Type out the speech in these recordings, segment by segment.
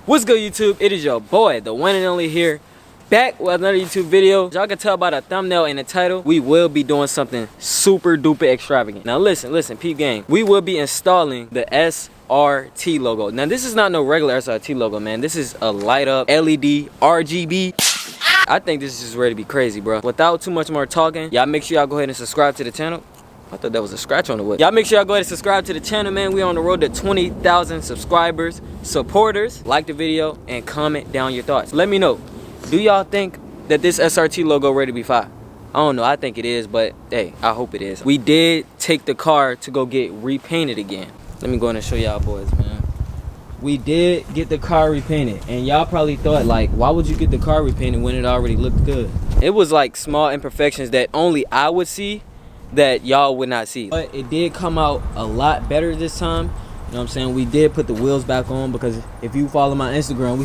What's good, YouTube? It is your boy, the one and only here, back with another YouTube video. Y'all can tell by the thumbnail and the title, we will be doing something super duper extravagant. Now listen, peep game. We will be installing the SRT logo. Now this is not no regular SRT logo, man. This is a light up LED RGB. I think this is just ready to be crazy, bro. Without too much more talking, y'all make sure y'all go ahead and subscribe to the channel. I thought that was a scratch on the wood. Y'all make sure y'all go ahead and subscribe to the channel, man. We on the road to 20,000 subscribers, supporters. Like the video and comment down your thoughts. Let me know, do y'all think that this SRT logo ready to be fire? I don't know, I think it is, but hey, I hope it is. We did take the car to go get repainted again. Let me go in and show y'all boys, man. We did get the car repainted, and y'all probably thought, like, why would you get the car repainted when it already looked good? It was like small imperfections that only I would see, that y'all would not see, but it did come out a lot better this time. You know what I'm saying? We did put the wheels back on, because if you follow my Instagram,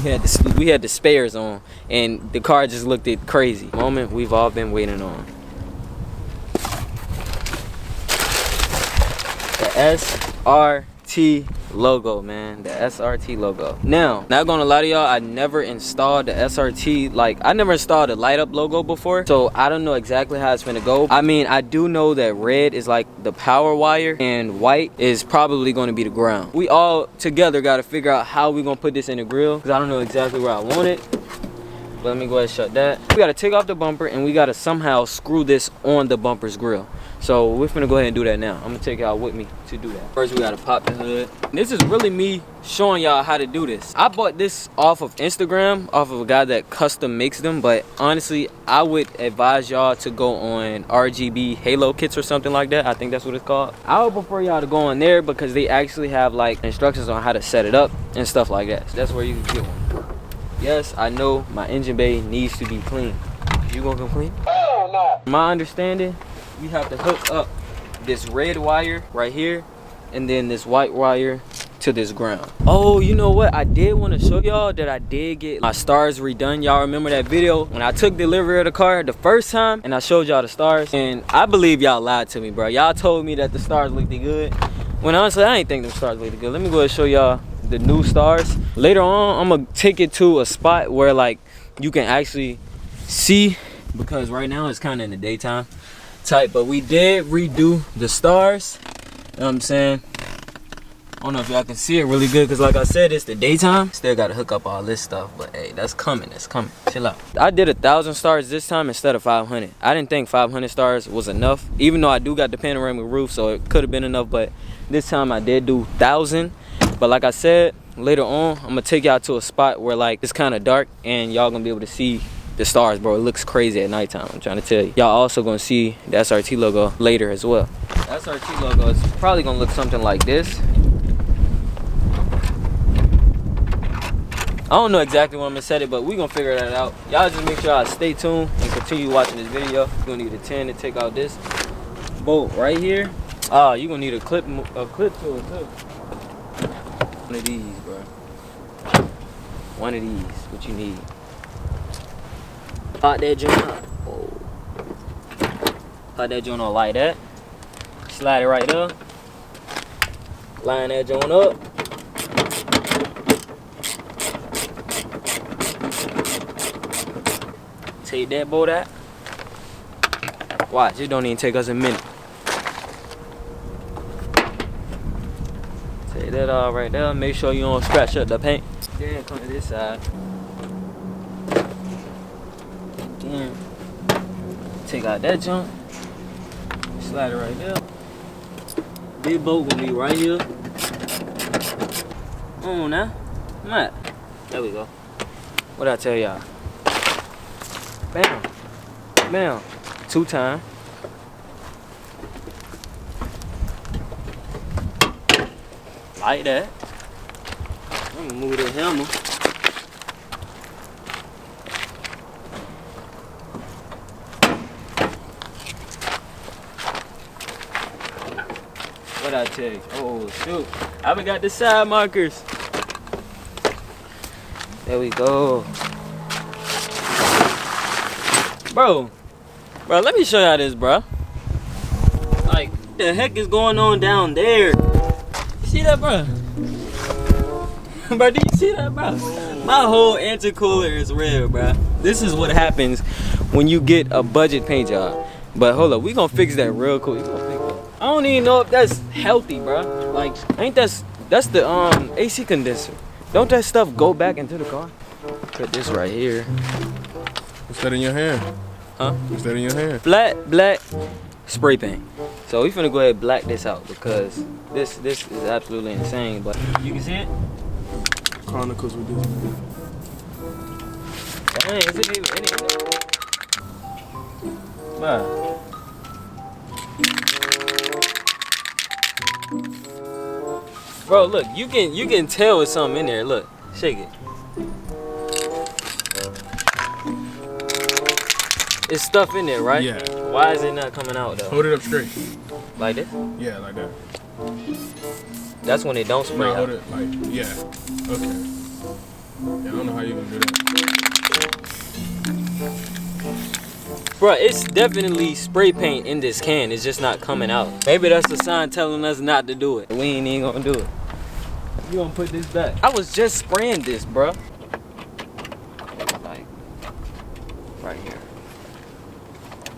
we had the spares on and the car just looked it crazy. Moment we've all been waiting on. The SRT logo, man. The SRT logo. Now, not gonna lie to y'all, I never installed the SRT, like I never installed a light up logo before, so I don't know exactly how it's gonna go. I mean, I do know that red is like the power wire and white is probably going to be the ground. We all together got to figure out how we gonna put this in the grill, because I don't know exactly where I want it. But let me go ahead and shut that. We got to take off the bumper and we got to somehow screw this on the bumper's grill. So we're gonna go ahead and do that now. I'm gonna take y'all with me to do that. First, we gotta pop the hood. This is really me showing y'all how to do this. I bought this off of Instagram, off of a guy that custom makes them, but honestly, I would advise y'all to go on RGB Halo kits or something like that. I think that's what it's called. I would prefer y'all to go on there, because they actually have like instructions on how to set it up and stuff like that. So that's where you can get one. Yes, I know my engine bay needs to be clean. You gonna come clean? Hell no. My understanding, we have to hook up this red wire right here and then this white wire to this ground. Oh, you know what? I did want to show y'all that I did get my stars redone. Y'all remember that video when I took delivery of the car the first time and I showed y'all the stars? And I believe y'all lied to me, bro. Y'all told me that the stars looked good, when honestly I ain't think them stars looked good. Let me go ahead and show y'all the new stars. Later on, I'm gonna take it to a spot where like you can actually see, because right now it's kind of in the daytime type. But we did redo the stars. You know what I'm saying? I don't know if y'all can see it really good, because like I said, it's the daytime. Still gotta hook up all this stuff, but hey, that's coming. Chill out. I did 1,000 stars this time instead of 500. I didn't think 500 stars was enough, even though I do got the panoramic roof, so it could have been enough. But this time I did do 1,000. But like I said, later on I'm gonna take y'all to a spot where like it's kind of dark and y'all gonna be able to see the stars, bro. It looks crazy at nighttime, I'm trying to tell you. Y'all also gonna see the SRT logo later as well. The SRT logo is probably gonna look something like this. I don't know exactly where I'm gonna set it, but we gonna figure that out. Y'all just make sure y'all stay tuned and continue watching this video. You're gonna need a 10 to take out this bolt right here. You're gonna need a clip to it too. One of these, bro. One of these, what you need. Pop that joint up. Oh. Pop that joint on like that. Slide it right there. Line that joint up. Take that bolt out. Watch, it don't even take us a minute. Take that all right there. Make sure you don't scratch up the paint. Then come to this side. Then take out that junk. Slide it right there. Big bolt gonna be right here. Come on now. Come on. There we go. What I tell y'all? Bam. Bam. 2 times. Like that. I'm gonna move the hammer. What I tell you? Oh shoot! I forgot the side markers. There we go, bro. Bro, let me show y'all this, bro. Like, what the heck is going on down there? You see that, bro? Bro, do you see that, bro? My whole intercooler is red, bro. This is what happens when you get a budget paint job. But hold up, we gonna fix that real quick. I don't even know if that's healthy, bro. Like, ain't that's the AC condenser. Don't that stuff go back into the car? Put this right here. What's that in your hand? Huh? What's that in your hand? Flat black spray paint. So we finna go ahead and black this out because this is absolutely insane. But you can see it. Chronicles with this. Dang, is it even in it? Bruh. Bro, look, you can tell it's something in there. Look, shake it. It's stuff in there, right? Yeah. Why is it not coming out though? Hold it up straight. Like this? Yeah, like that. That's when it don't spray out. Hold it like, yeah. Okay. Yeah, I don't know how you gonna do that. Bro, it's definitely spray paint in this can. It's just not coming out. Maybe that's the sign telling us not to do it. We ain't even gonna do it. You gonna put this back. I was just spraying this, bro. Like, right here.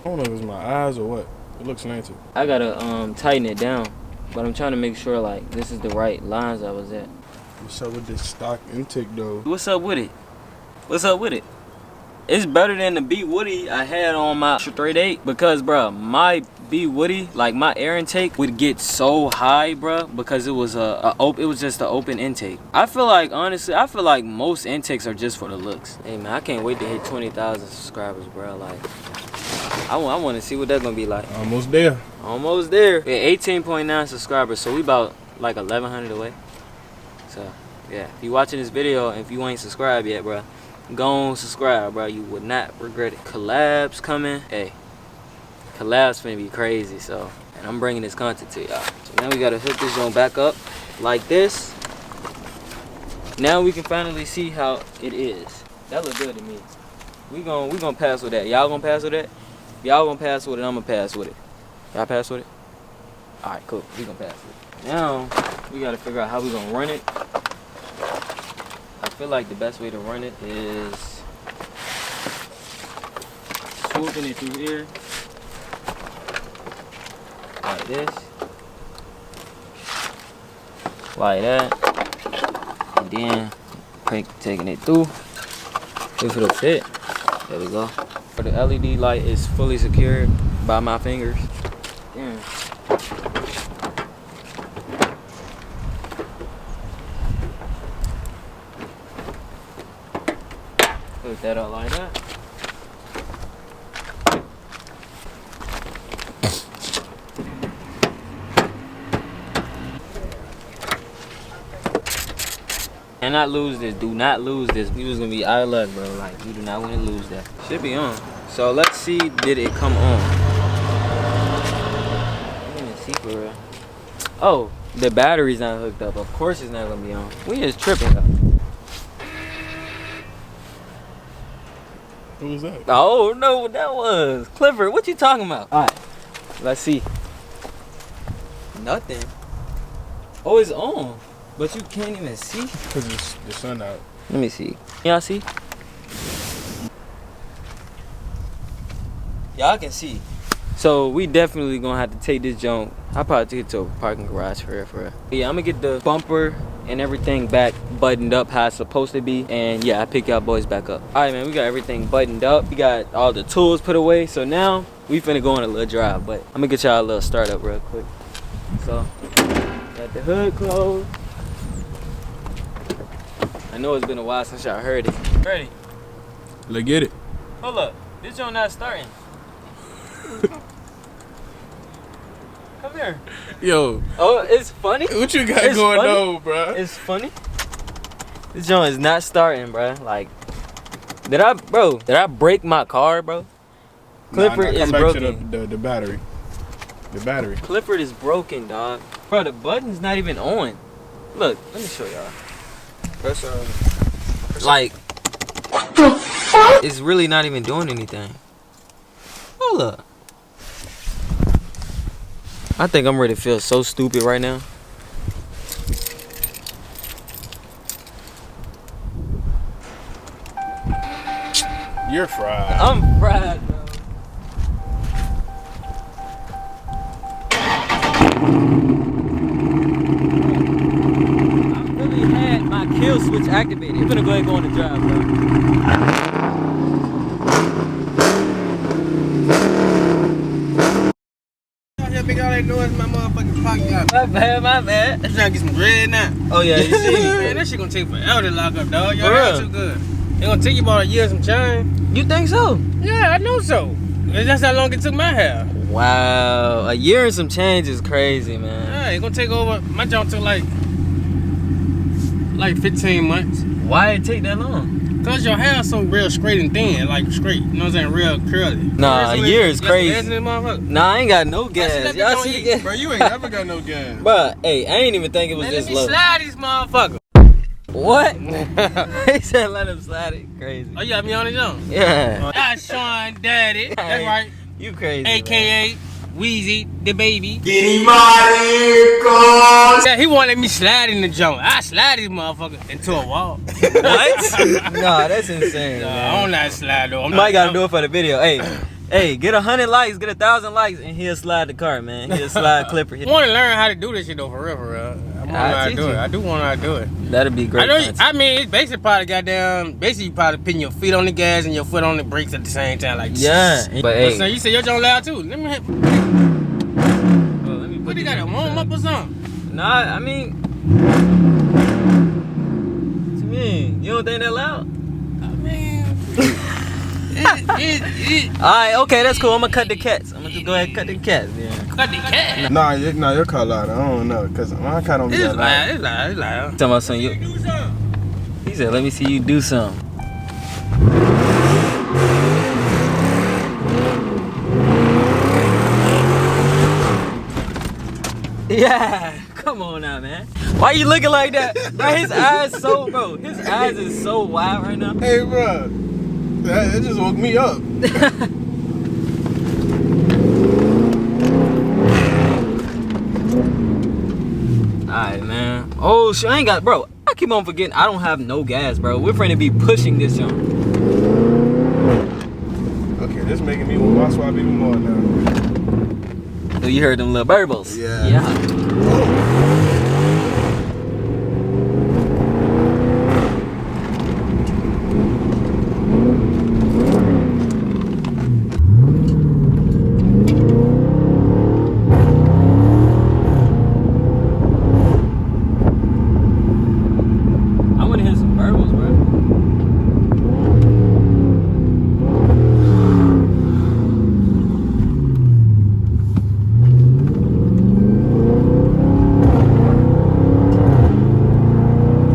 I don't know if it's my eyes or what. It looks slanted. I gotta tighten it down. But I'm trying to make sure like this is the right lines I was at. What's up with this stock intake though? What's up with it? What's up with it? It's better than the B Woody I had on my straight 8 because, bro, my B Woody, like my air intake would get so high, bro, because it was just an open intake. I feel like, honestly, most intakes are just for the looks. Hey man, I can't wait to hit 20,000 subscribers, bro. Like, I want to see what that's gonna be like. Almost there. Almost there. We're 18.9 subscribers, so we about like 1,100 away. So yeah, if you watching this video and if you ain't subscribed yet, bro, go on subscribe, bro. You would not regret it. Collabs coming. Hey, collabs finna be crazy. So, and I'm bringing this content to y'all. So now we gotta hook this joint back up like this. Now we can finally see how it is. That look good to me. We gonna pass with that. Y'all gonna pass with that? Y'all gonna pass with it. I'm gonna pass with it. Y'all pass with it? All right, cool. We gonna pass with it. Now we gotta figure out how we gonna run it. I feel like the best way to run it is swooping it through here like this, like that, and then taking it through if it'll fit. There we go. The LED light is fully secured by my fingers. Damn. Put that up like that. Cannot lose this. Do not lose this. You was gonna be out of luck, bro. Like, you do not want to lose that. Should be on. So let's see, did it come on? I didn't even see for real. Oh, the battery's not hooked up. Of course it's not gonna be on. We just tripping though. What was that? Oh, no, what that was. Clifford, what you talking about? All right, let's see. Nothing. Oh, it's on, but you can't even see. Because it's the sun out. Let me see. Y'all see? Y'all can see. So we definitely gonna have to take this junk. I'll probably take it to a parking garage for real. Yeah, I'm gonna get the bumper and everything back buttoned up how it's supposed to be. And yeah, I pick y'all boys back up. All right, man, we got everything buttoned up. We got all the tools put away. So now we finna go on a little drive, but I'm gonna get y'all a little start up real quick. So, got the hood closed. I know it's been a while since y'all heard it. Ready? Let's get it. Hold up, this joint not starting. Come here. Yo. Oh, it's funny. What you got It's going funny. on, bro? It's funny. This joint is not starting, bro. Like, did I break my car, bro? Clifford is broken. Come back to the battery. The battery. Clifford is broken, dog. Bro, the button's not even on. Look, let me show y'all. Press Like, what the fuck? It's really not even doing anything. Hold up. I think I'm ready to feel so stupid right now. You're fried. I'm fried, bro. I really had my kill switch activated. I'm gonna go ahead and go on the drive, bro. Make all that noise in my motherfucking pocket. My bad. I'm trying to get some bread now. Oh yeah, you see? Man, that shit gonna take forever to lock up, dog. Y'all For real? too good. It gonna take you about a year and some change. You think so? Yeah, I know so. That's how long it took my hair. Wow, a year and some change is crazy, man. Yeah, it gonna take over. My job took like 15 months. Why it take that long? Cause your hair so real straight and thin, like straight. You know what I'm saying? Real curly. Nah, a year is crazy. Nah, Nah, I ain't got no gas. Y'all see the gas? Bro, you ain't never got no gas. Bruh, hey, I ain't even think it was man, this let me low. slide these motherfuckers. What? He said let him slide it. Crazy. Oh, you got me on his own? Yeah. That's Sean Daddy. That's right. You crazy. AKA Weezy, the baby. Get him out of here, cuz. Yeah, he wanted me slide in the joint. I slide these motherfuckers into a wall. What? Nah, that's insane. Nah, Man. I don't like slide though. You might gotta do it for the video. Hey, get 100 likes, get 1,000 likes, and he'll slide the car, man. He'll slide clipper. I want to learn how to do this shit though, for real, for real. I want to know how to do it. I do want to know how to do it. That'd be great. I mean, it's basically probably you probably putting your feet on the gas and your foot on the brakes at the same time, like. Yeah. But So hey, you said your joint loud too. Let me hit. let me What put you got to warm up or something? Nah, I mean, what you mean? You don't think that loud? I mean, Alright, okay, that's cool. I'm gonna cut the cats. I'm gonna just go ahead and cut the cats, yeah. cut the cat. Nah, your car loud. I don't know, cause my car don't be It's that loud. loud. It's loud. It's loud. Talking about something. Do something. He said, let me see you do something. Yeah, come on now, man. Why you looking like that? Bro, his eyes is so wide right now. Hey, bro, that just woke me up. Alright, man. Oh, shit, I ain't got, bro. I keep on forgetting I don't have no gas, bro. We're trying to be pushing this jump. Okay, this making me want my swap even more now. So you heard them little burbles? Yeah. Yeah. I want to hit some burbles, bro.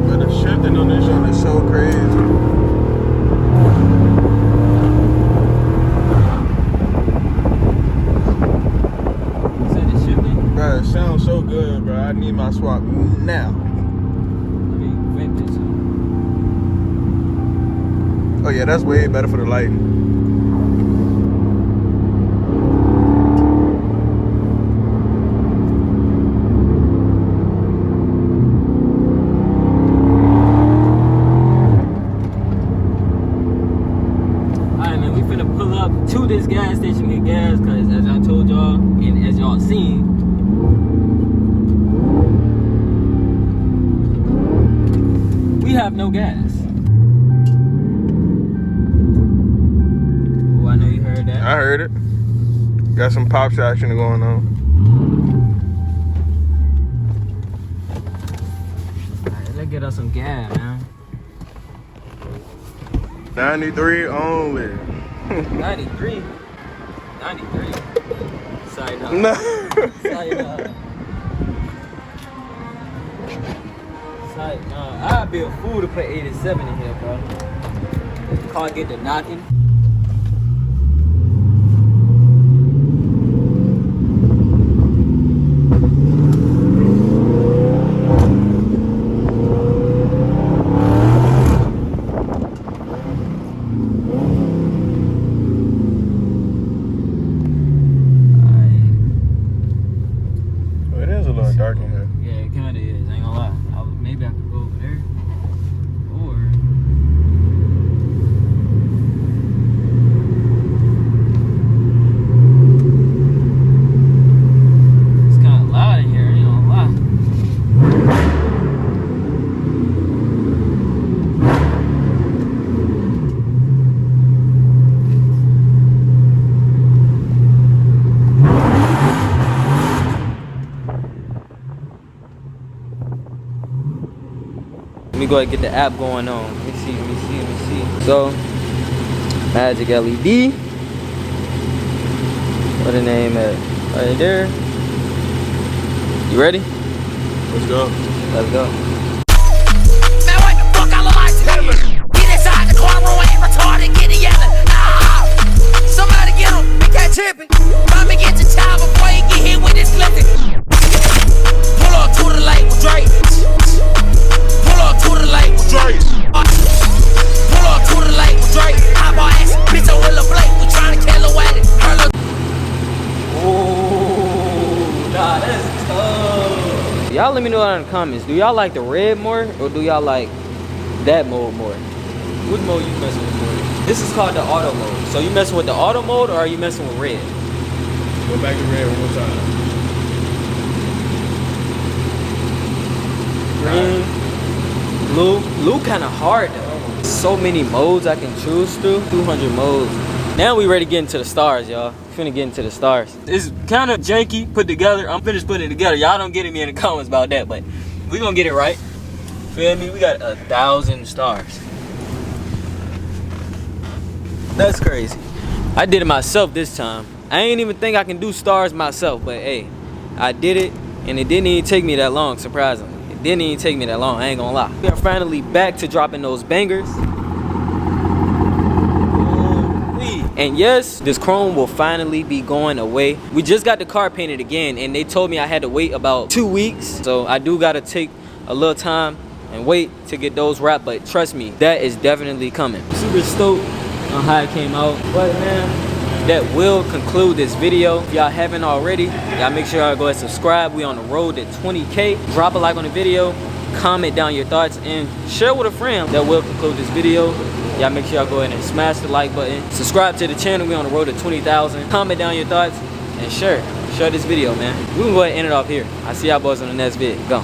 But the shifting on this joint is so crazy. Said it's shifting. Bro, it sounds so good, bro. I need my swap now. Let me vent this up. Oh yeah, that's way better for the lighting. Alright, man, we finna pull up to this gas station and get gas, cause as I told y'all, and as y'all seen, we have no gas. Oh, I know you heard that. I heard it. Got some pops action going on. Alright, let's get us some gas, man. 93 only. 93. 93. Sorry, no. No. Sorry, no. Sorry, no. I'd be a fool to put 87 in here, bro. Car get to knocking. It is a little dark in here. Yeah, it kinda is, I ain't gonna lie. Maybe I could go over there. Or go ahead and get the app going on. Let me see. So, Magic LED. What the name at? Right there. You ready? Let's go. Let's go. Man, what the fuck I look like to me? Get inside the courtroom, ain't retarded, get it yelling. Ah! Somebody get him, he can't trip it. Mommy get your child before he get hit with this clipping. Pull up to the lake with Drake. Pull up to the lake with Drake. Pull up to the lake with Drake. Hot boy ass, bitch, I'm Willa Blake. We tryna kill her at it. Her look. Oh, nah, that's tough. Y'all let me know down in the comments. Do y'all like the red more or do y'all like that mode more? Which mode you messing with more? This is called the auto mode. So you messing with the auto mode or are you messing with red? Go back to red one more time. Green, blue kind of hard though. So many modes I can choose through. 200 modes. Now we ready to get into the stars, y'all. Finna get into the stars. It's kind of janky put together. I'm finished putting it together. Y'all don't get at me in the comments about that, but we gonna get it right. Feel me? We got 1,000 stars. That's crazy. I did it myself this time. I ain't even think I can do stars myself, but hey, I did it and it didn't even take me that long, surprisingly. It didn't even take me that long, I ain't gonna lie. We are finally back to dropping those bangers. And yes, this chrome will finally be going away. We just got the car painted again and they told me I had to wait about 2 weeks. So I do gotta take a little time and wait to get those wrapped, but trust me, that is definitely coming. Super stoked on how it came out. But man, that will conclude this video. If y'all haven't already, y'all make sure y'all go ahead and subscribe. We on the road to 20K. Drop a like on the video, comment down your thoughts, and share with a friend. That will conclude this video. Y'all make sure y'all go ahead and smash the like button. Subscribe to the channel. We on the road to 20,000. Comment down your thoughts and share this video, man. We can go ahead and end it off here. I see y'all boys on the next vid. Go.